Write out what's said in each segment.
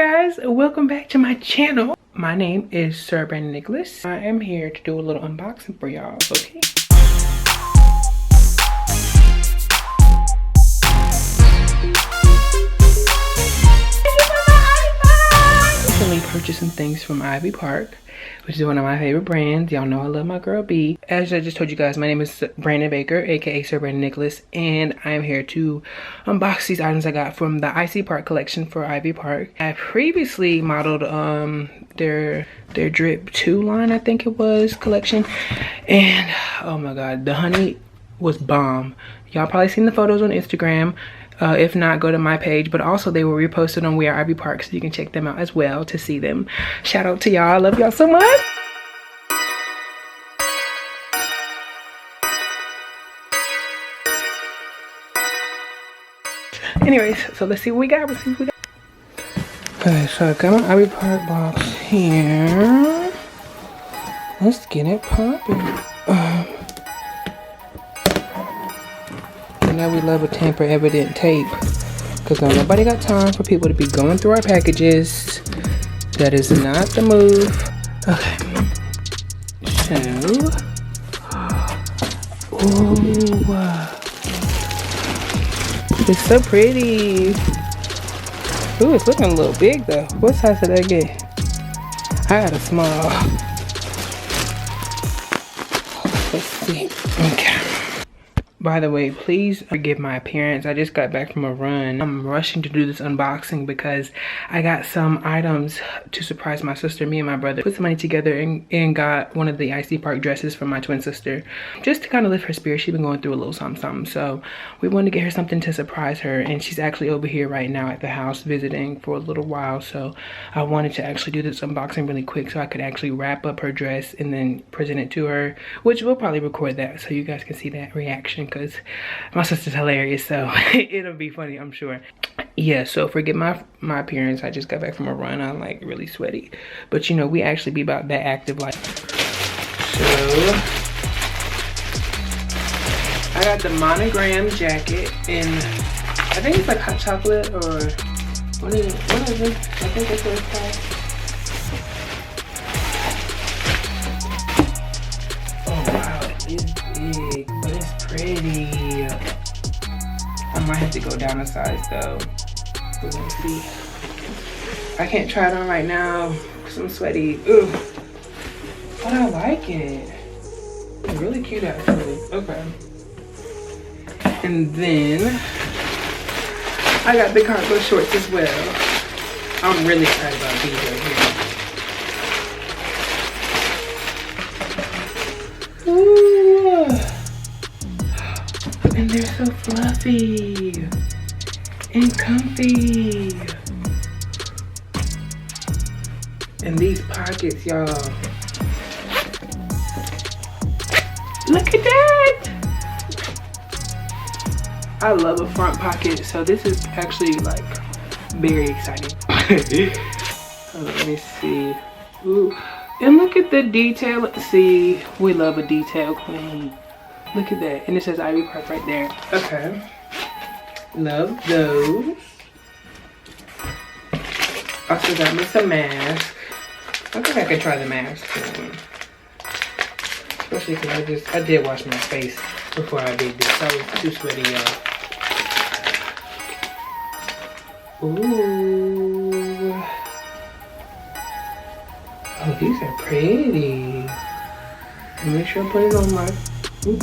guys, welcome back to my channel. My name is Sir Brandon Nicholas. I am here to do a little unboxing for y'all, okay? Recently purchased some things from Icy Park, which is one of my favorite brands. Y'all know I love my girl B. As I just told you guys, my name is Brandon Baker, aka Sir Brandon Nicholas, and I am here to unbox these items I got from the Icy Park collection for Icy Park. I previously modeled their Drip 2 line, I think it was, collection, and oh my god, the honey was bomb. Y'all probably seen the photos on Instagram. If not, go to my page, but also they were reposted on We Are Icy Park, so you can check them out as well to see them. Shout out to y'all. I love y'all so much. Anyways, so let's see what we got. Okay, so I got my Icy Park box here. Let's get it popping. Now we love a tamper evident tape, because nobody got time for people to be going through our packages. That is not the move. Okay, so it's so pretty. Ooh, it's looking a little big though. What size did I get? I got a small. Let's see. Okay. By the way, please forgive my appearance. I just got back from a run. I'm rushing to do this unboxing because I got some items to surprise my sister. Me and my brother put some money together and got one of the Icy Park dresses for my twin sister, just to kind of lift her spirit. She's been going through a little something. So we wanted to get her something to surprise her, and she's actually over here right now at the house visiting for a little while. So I wanted to actually do this unboxing really quick so I could actually wrap up her dress and then present it to her, which we'll probably record that so you guys can see that reaction, because my sister's hilarious, so it'll be funny, I'm sure. Yeah, so forget my appearance. I just got back from a run. I'm like really sweaty, but you know, we actually be about that active life. So I got the monogram jacket in, I think it's like hot chocolate, or what is it? I think that's what it's called. Oh wow, it is big, but it's pretty. I might have to go down a size though. We're gonna see. I can't try it on right now because I'm sweaty. Ooh. But I like it. It's really cute actually. Okay. And then I got the cargo shorts as well. I'm really excited about these right here. Ooh. And they're so fluffy and comfy. And these pockets, y'all. Look at that! I love a front pocket, so this is actually like very exciting. Let me see. Ooh. And look at the detail. Let's see. We love a detail queen. Look at that. And it says Icy Park right there. Okay. Love those. Also got me some masks. I think I could try the mask. Especially because I did wash my face before I did this. I was too sweaty, y'all. Ooh. Oh, these are pretty. Make sure I put it on my... Ooh.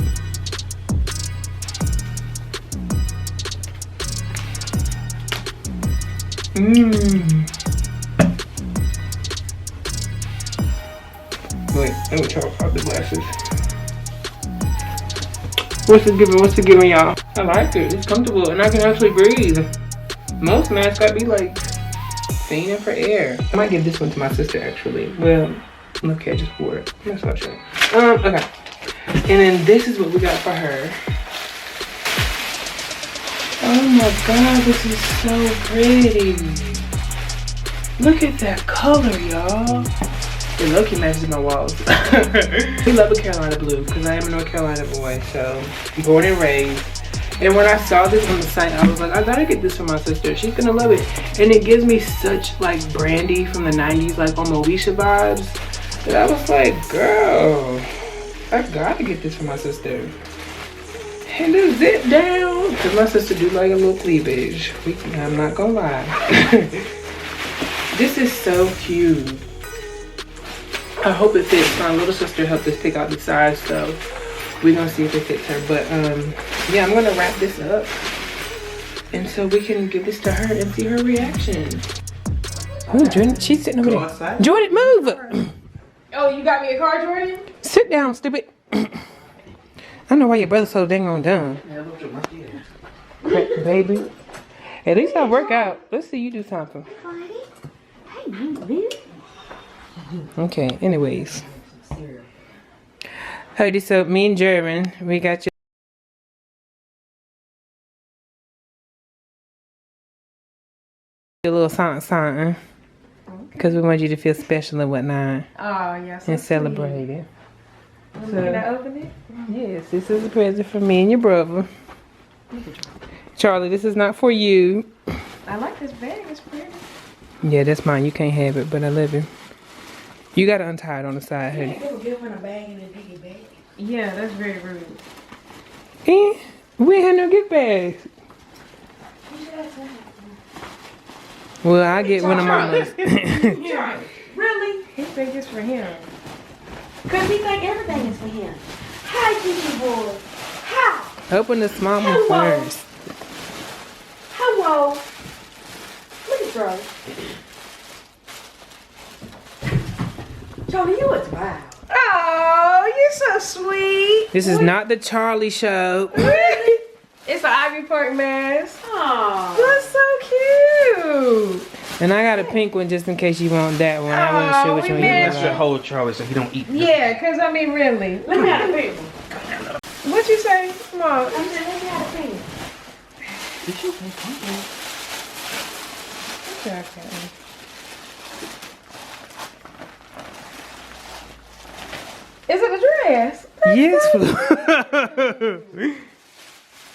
Wait, let me try to pop the glasses. What's it giving, y'all? I like it. It's comfortable and I can actually breathe. Most masks I'd be like fainting for air. I might give this one to my sister actually. Well, okay, I just wore it. That's not sure. Okay. And then this is what we got for her. Oh my god, this is so pretty. Look at that color, y'all. It low-key matches my walls. We love a Carolina blue because I am a North Carolina boy, so born and raised. And when I saw this on the site, I was like, I gotta get this for my sister. She's gonna love it. And it gives me such like Brandy from the 90s, like on Moesha vibes. That I was like, girl, I gotta get this for my sister. And the zip down. Cause my sister do like a little cleavage. I'm not gonna lie. This is so cute. I hope it fits. My little sister helped us pick out the size, so we're gonna see if it fits her. But yeah, I'm gonna wrap this up, and so we can give this to her and see her reaction. Oh, Jordan, she's sitting over there. Jordan, move! Oh, you got me a car, Jordan? Sit down, stupid. I don't know why your brother's so dang on dumb. Baby. At least I work out. Let's see you do something. Okay, anyways. Hodie, so me and German, we got you a little something. Because we want you to feel special and whatnot. Oh, yeah. So and celebrate it. So, can I open it? Yes, this is a present for me and your brother. Charlie, this is not for you. I like this bag. It's pretty. Yeah, that's mine. You can't have it, but I love you. You got to untie it on the side, Hodie. Yeah, that's very rude. We ain't had no gift bags. Well, I get one of mama's. Really? He think it's for him. Because he think everything is for him. Hi, Kiki boy. Hi. Open the small one first. Hello. Look at Charlie. Charlie, you was wild. Oh, you're so sweet. This is not the Charlie show. Really? It's an Ivy Park mask. Aww. That's so cute. And I got a pink one just in case you want that one. I wasn't sure which one you That's your want. whole Charlie so he don't eat. Yeah, because I mean, really. Let me have a pink one. What you say? Come on. I said, let me have a pink one. Okay. Is it a dress? Yes.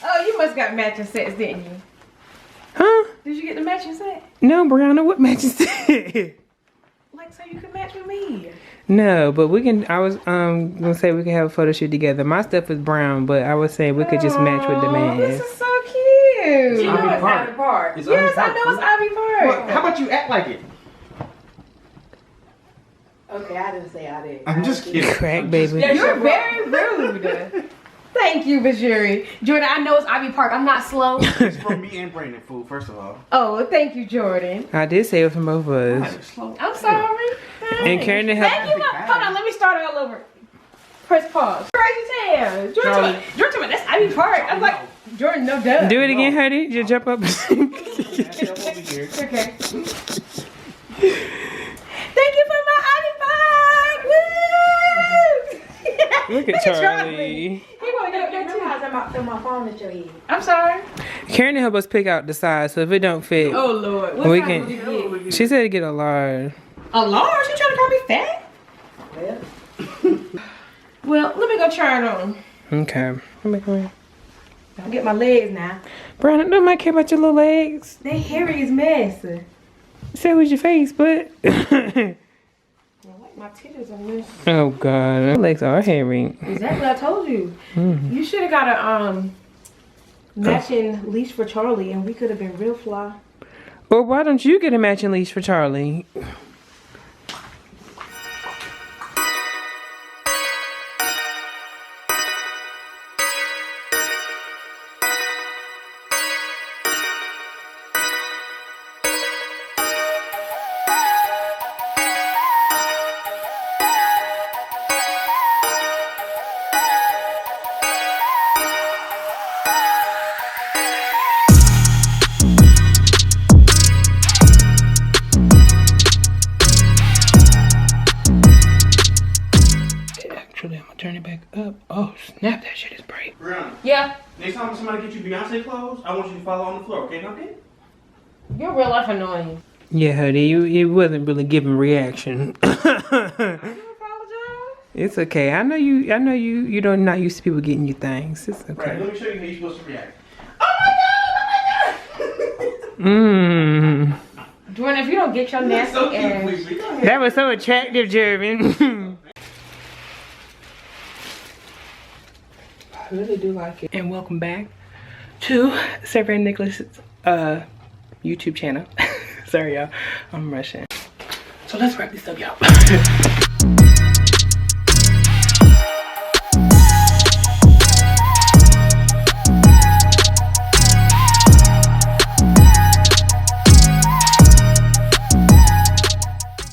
Oh, you must got matching sets, didn't you? Huh? Did you get the matching set? No, Brianna, what matches it? Like, so you can match with me. No, but we can. I was gonna say we can have a photo shoot together. My stuff is brown, but I was saying we could just match with the Oh, this mask. is so cute. You know Ivy it's Park. Ivy Park. It's Yes, Ivy I know it's Ivy Park. Well, how about you act like it? Okay, I didn't say I did. I'm just kidding. Crack, baby. You're very rude. Thank you, Bajourie. Jordan, I know it's Ivy Park. I'm not slow. It's from me and Brandon, fool, first of all. Oh, thank you, Jordan. I did say it from both of us. Slow. I'm sorry. And Karen to help. Thank you. Hold on, let me start all over. Press pause. Crazy tail. Jordan, Jordan, that's Ivy Park. I'm like, Jordan, no duh. Do it again, Hodie. Just jump up. Okay. Thank you for my Ivy Park. Woo! Look at Charlie. He wanna get up there Remember too. I was on my phone at your head. I'm sorry. Karen to help us pick out the size, so if it don't fit, Oh Lord. What we size can. did you get? She said to get a large. A large? You trying to call me fat? Well, Well, let me go try it on. Okay. Let me go in. I'll get my legs now. Brianna, don't make care about your little legs. They hairy as mess. Say it with your face, but. My titties on this. Oh God, my legs are hairy. Exactly, I told you. Mm-hmm. You should have got a matching leash for Charlie, and we could have been real fly. Or why don't you get a matching leash for Charlie? Actually, I'm gonna turn it back up. Oh snap, that shit is bright. Brianna, Yeah, next time somebody get you Beyonce clothes, I want you to follow on the floor, okay? Okay? you're real life annoying. Yeah, Hodie, it wasn't really giving reaction. You apologize? It's okay. I know you don't not used to people getting you things. It's Right, okay. let me show you how you're supposed to react. Mmm. Jordan, if you don't get your nasty ass. That was so attractive, Jervin. I really do like it. And welcome back to Sarah and Nicholas's YouTube channel. Sorry, y'all. I'm rushing. So let's wrap this up, y'all.